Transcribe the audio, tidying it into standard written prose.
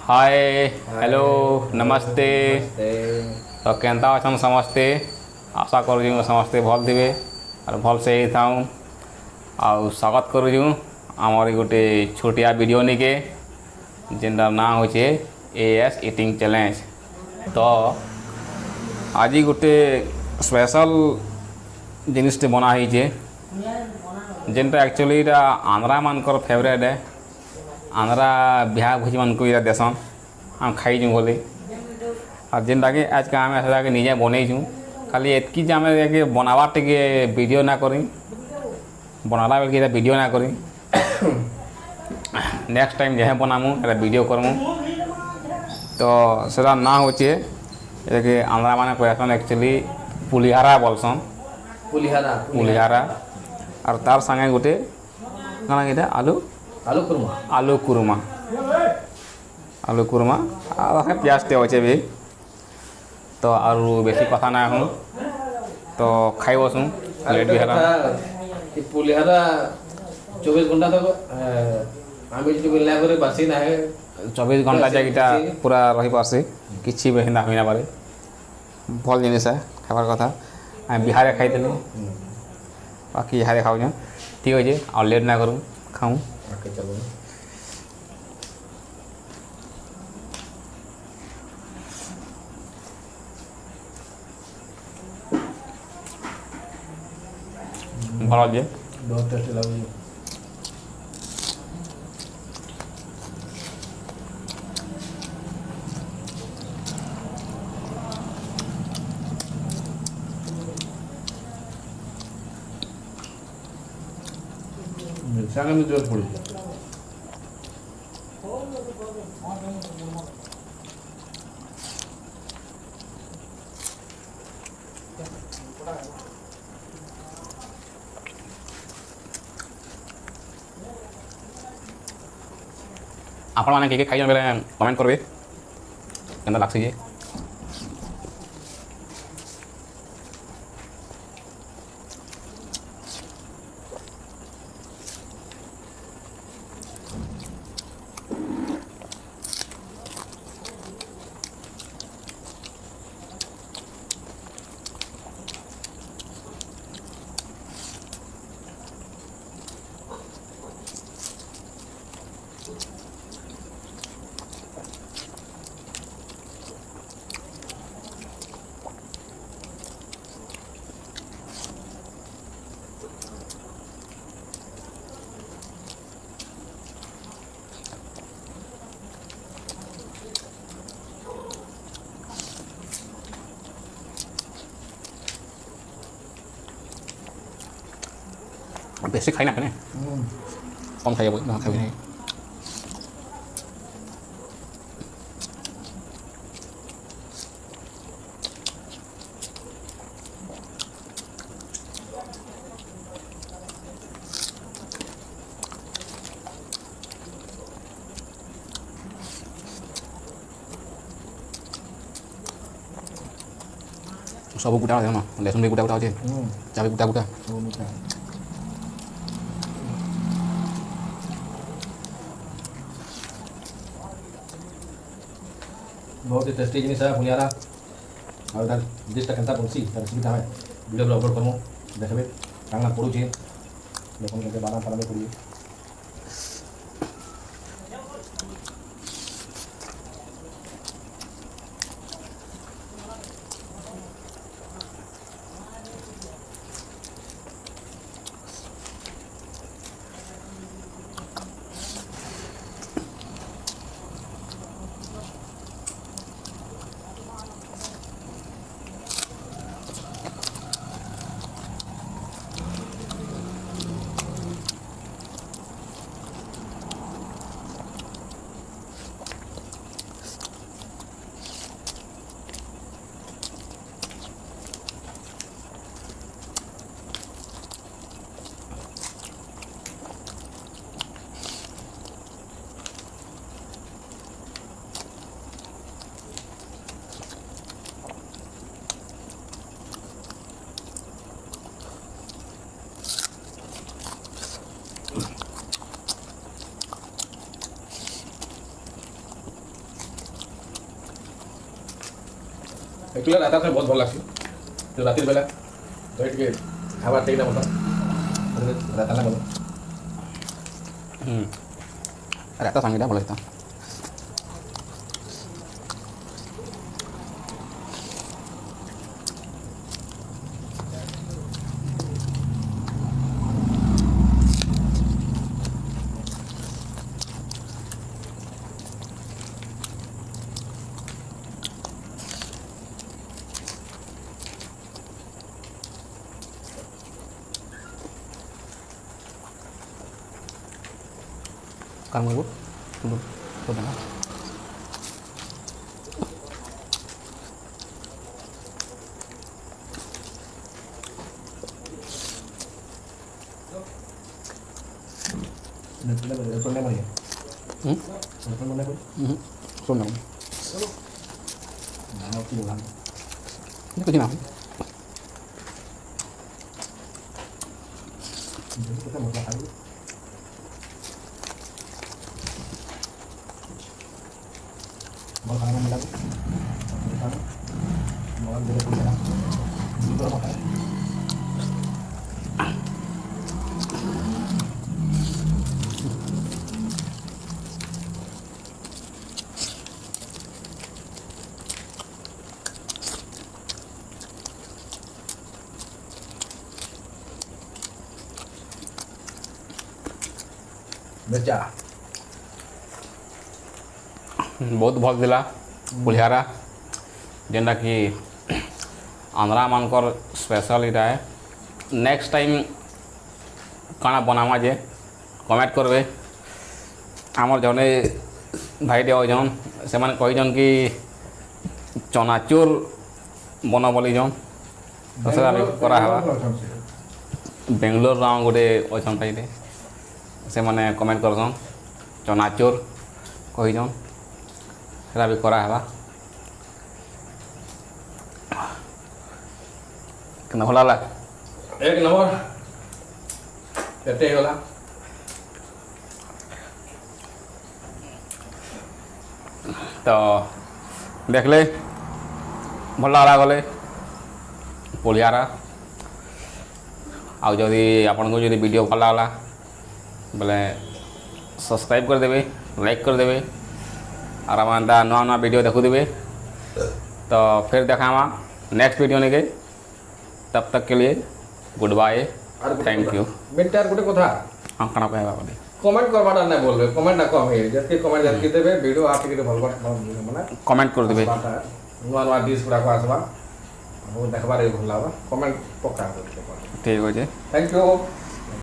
Hi hello नमस्ते तो केन्ता अछन समस्ते आशा करूँ समस्ते भल थे और भल से ही था आउ स्वागत करूँ आमर गोटे छोटिया वीडियो निके जिनर ना हो एएस ईटिंग चैलेंज। तो आज गोटे स्पेशल जिनिसटे बना है जेनटा एक्चुअली आंध्रा मानकर फेवरेट है। आंध्रा बिहा भोज मान को देसन आम खाई बोली और जेनटा कि आज का आम से निजे बनईचु खाली एतकी आम बनावा टे वीडियो ना करी बनाला बेल वीडियो ना करी नेक्स्ट टाइम जहाँ बनामु वीडियो करमु तो सेटा ना होचे कि आंध्रा माने कहसन एक्चुअली पुलिहारा बोलसन पुलिहारा और तार संगे गोटे काना किटा आलू कुरमा और प्याज टे अच्छे भी तो और बेसी कथा ना हूँ तो खाई बसू लेट भी है पुलिहारा 24 घंटा तक आमिल जो मिलना करे बासी ना है 24 घंटा जाकिटा पूरा रही पारसी किसी भी हिंदा हुई ना पारे भल जिनिस है खाबार कथा आम बिहार खाई बाकी यहाँ खाऊ ठीक अच्छे और लेट ना करूँ खाऊँ चलो भल जे बहुत टेस्टी लगे मिर्चा में जोर पड़ी आपण मैंने के खाई बेले कमेंट करेंगे केना लागसी जे बेसी खाई ना कने कम खाई ना खाई नहीं सब गुटा ना लहसुन भी गुटा अच्छे चाबी गुटा बहुत ही टेस्टी जिनिस है पुलिहारा और इधर डिशटा केनता बनसी रेसिपीटा हमें वीडियो अपलोड करमु देखबे कांगना पड़ुची देखो के बादाम फलाम पड़ी एक्चुअली रात में बहुत भल लगे जो रातिर बेला तो ये खावा ठीक ना मतलब रात ना बोलो ରାତା ସାଙ୍ଗଟା ଭଲ ହେଇଥା କାମ କରିବୁ ତୁ ଦେନା सुनने में सुनने में ଶୁଣ ना की बोला କିଛି ନା kita mau makan mau makan apa lagi mau makan dulu kita dulu makan मिर्चा ବହୁତ ଭଲ ଥିଲା ପୁଲିହାରା ଯେନ୍ଟାକି ଆନ୍ଧ୍ରାମାନଙ୍କର ସ୍ପେଶାଲ ଇଟା ଏ ନେକ୍ସଟ ଟାଇମ୍ କାଣା ବନାମା ଯେ କମେଣ୍ଟ କରିବେ ଆମର ଜଣେ ଭାଇଟେ ଅଛନ୍ ସେମାନେ କହିଛନ୍ କି ଚନାଚୁର ବନ ବୋଲିଛନ୍ ତ ସେଟା ବି କରାହେବା ବେଙ୍ଗଲୋରର ଗୋଟେ ଅଛନ୍ ଭାଇଟେ ସେମାନେ କମେଣ୍ଟ କରସନ୍ ଚନାଚୁର କହିଛନ୍ ସେଟା ବି କରାହେବା କେନ୍ତା ଭଲ ହେଲା एक नंबर କେତେ ହେଇଗଲା ତ ଦେଖିଲେ ଭଲ ଲାଗଲା ଗଲେ ପଡ଼ିଆରା ଆଉ ଯଦି ଆପଣଙ୍କୁ ଯଦି ଭିଡ଼ିଓ ଭଲ ଲାଗଲା ବୋଲେ ସବସ୍କ୍ରାଇବ୍ କରିଦେବେ ଲାଇକ୍ କରିଦେବେ और हम एंता नुआ नुआ वीडियो देखुवे तो फिर देखामा नेक्स्ट वीडियो निके तब तक के लिए गुड बाय थैंक यू मिनटार गोटे कथा हाँ खाना कहवा बोले कमेंट करवाटा ना बोलबे कमेंट ना कम है जति कमेंट जति देबे वीडियो आप टिके भल माने कमेंट कर देबे नुआ नुआ डिश गुडा को आसबा वो देखबार भल लागबा कमेंट पक्का करते ठीक हो जे थैंक यू